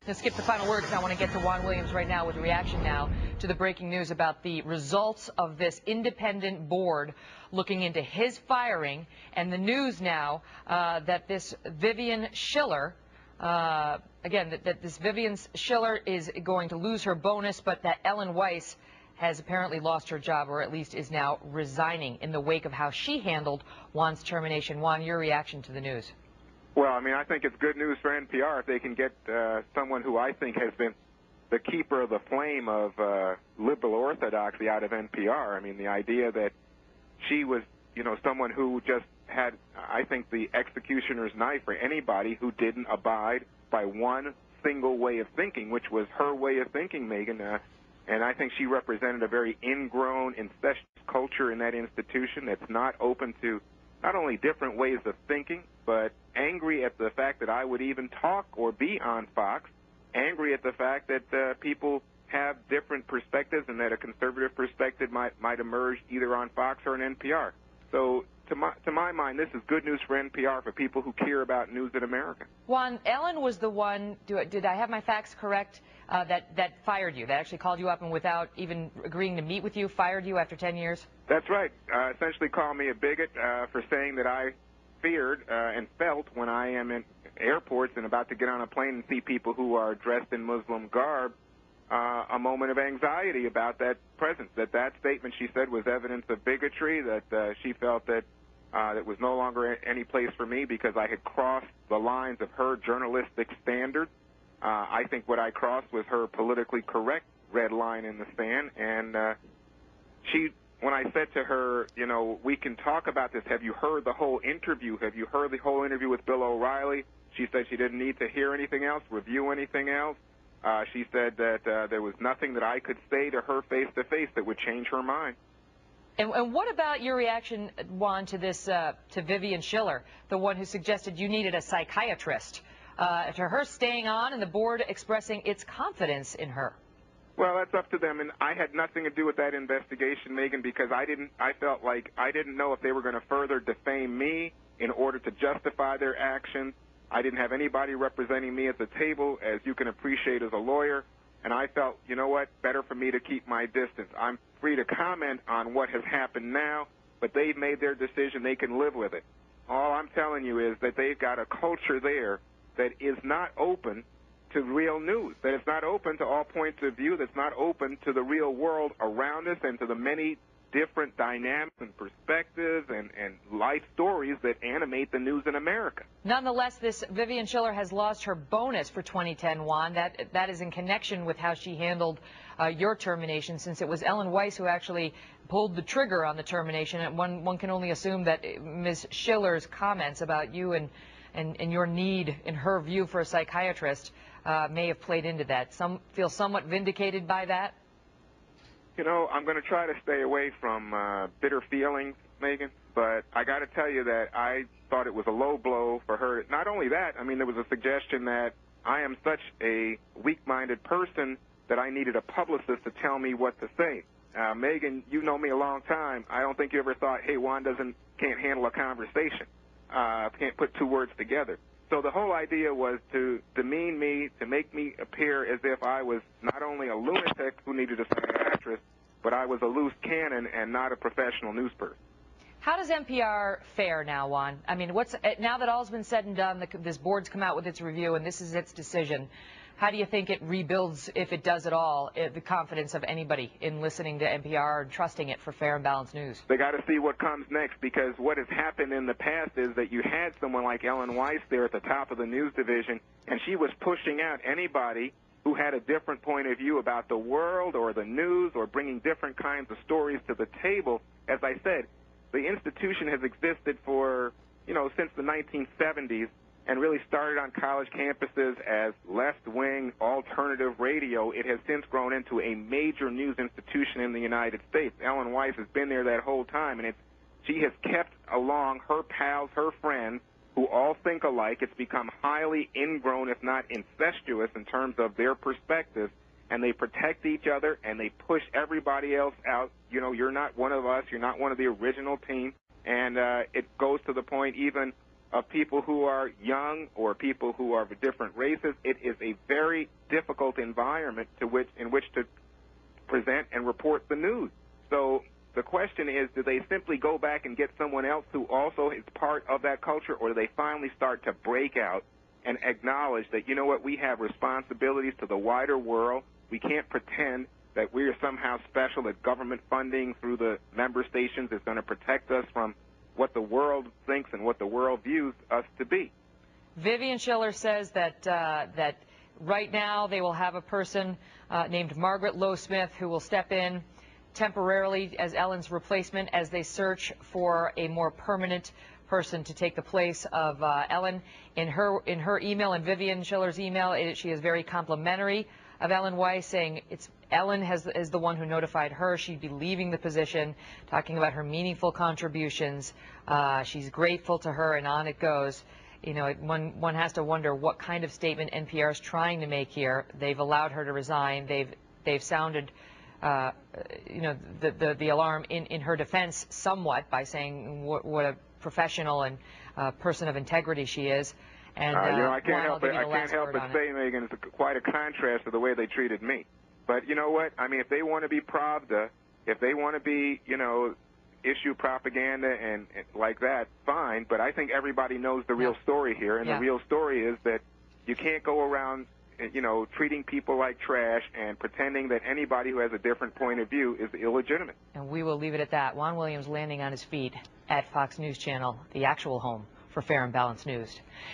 Let's skip the final words. I want to get to Juan Williams right now with a reaction now to the breaking news about the results of this independent board looking into his firing, and the news now that this Vivian Schiller, that this Vivian Schiller is going to lose her bonus, but that Ellen Weiss has apparently lost her job, or at least is now resigning in the wake of how she handled Juan's termination. Juan, your reaction to the news? Well, I mean, I think it's good news for NPR if they can get someone who I think has been the keeper of the flame of liberal orthodoxy out of NPR. I mean, the idea that she was, someone who just had, I think, the executioner's knife for anybody who didn't abide by one single way of thinking, which was her way of thinking, Megyn. And I think she represented a very ingrown, incestuous culture in that institution that's not open to not only different ways of thinking, but angry at the fact that I would even talk or be on Fox, angry at the fact that people have different perspectives and that a conservative perspective might emerge either on Fox or on NPR. So to my mind, this is good news for NPR, for people who care about news in America. Juan, Ellen was the one, did I have my facts correct, that fired you, that actually called you up and without even agreeing to meet with you, fired you after 10 years? That's right. Essentially called me a bigot for saying that I feared and felt when I am in airports and about to get on a plane and see people who are dressed in Muslim garb, a moment of anxiety about that presence, that statement, she said, was evidence of bigotry, that she felt that it was no longer any place for me because I had crossed the lines of her journalistic standards. I think what I crossed was her politically correct red line in the sand, and when I said to her, we can talk about this, have you heard the whole interview? Have you heard the whole interview with Bill O'Reilly? She said she didn't need to hear anything else, review anything else. She said that there was nothing that I could say to her face-to-face that would change her mind. And what about your reaction, Juan, to this, to Vivian Schiller, the one who suggested you needed a psychiatrist, to her staying on and the board expressing its confidence in her? Well, that's up to them, and I had nothing to do with that investigation, Megyn, because I felt like I didn't know if they were going to further defame me in order to justify their actions. I didn't have anybody representing me at the table, as you can appreciate as a lawyer, and I felt, you know what, better for me to keep my distance. I'm free to comment on what has happened now, but they've made their decision. They can live with it. All I'm telling you is that they've got a culture there that is not open to real news, that it's not open to all points of view, that's not open to the real world around us and to the many different dynamics and perspectives and life stories that animate the news in America. Nonetheless, this Vivian Schiller has lost her bonus for 2010, Juan. That is in connection with how she handled your termination, since it was Ellen Weiss who actually pulled the trigger on the termination. And one can only assume that Ms. Schiller's comments about you and your need, in her view, for a psychiatrist may have played into that. Some feel somewhat vindicated by that? I'm going to try to stay away from bitter feelings, Megyn, but I got to tell you that I thought it was a low blow for her. Not only that, I mean, there was a suggestion that I am such a weak-minded person that I needed a publicist to tell me what to say. Megyn, you know me a long time. I don't think you ever thought, hey, Juan can't handle a conversation, can't put two words together. So the whole idea was to demean me, to make me appear as if I was not only a lunatic who needed a psychiatrist, but I was a loose cannon and not a professional news person. How does NPR fare now, Juan? I mean, now that all's been said and done, this board's come out with its review and this is its decision, how do you think it rebuilds, if it does at all, the confidence of anybody in listening to NPR and trusting it for fair and balanced news? They got to see what comes next, because what has happened in the past is that you had someone like Ellen Weiss there at the top of the news division, and she was pushing out anybody who had a different point of view about the world or the news or bringing different kinds of stories to the table. As I said, the institution has existed for, since the 1970s, and really started on college campuses as left-wing alternative radio. It has since grown into a major news institution in the United States. Ellen Weiss has been there that whole time, and she has kept along her pals, her friends, who all think alike. It's become highly ingrown, if not incestuous, in terms of their perspectives, and they protect each other, and they push everybody else out. You're not one of us. You're not one of the original team. And it goes to the point even of people who are young or people who are of different races. It is a very difficult environment in which to present and report the news. So the question is, do they simply go back and get someone else who also is part of that culture, or do they finally start to break out and acknowledge that, you know what, we have responsibilities to the wider world. We can't pretend that we are somehow special, that government funding through the member stations is going to protect us from what the world thinks and what the world views us to be. Vivian Schiller says that that right now they will have a person named Margaret Lowe Smith who will step in temporarily as Ellen's replacement as they search for a more permanent person to take the place of Ellen. In her email, in Vivian Schiller's email, she is very complimentary of Ellen Weiss, saying Ellen is the one who notified her she'd be leaving the position, talking about her meaningful contributions. She's grateful to her, and on it goes. You know, one has to wonder what kind of statement NPR is trying to make here. They've allowed her to resign. They've sounded you know, the alarm in her defense somewhat by saying what a professional and person of integrity she is. And you know, I can't Juan, help but say, Megan, it's quite a contrast to the way they treated me. But you know what? I mean, if they want to be Pravda, if they want to be, you know, issue propaganda and like that, fine. But I think everybody knows the real story here, and the real story is that you can't go around, you know, treating people like trash and pretending that anybody who has a different point of view is illegitimate. And we will leave it at that. Juan Williams landing on his feet at Fox News Channel, the actual home for Fair and Balanced News.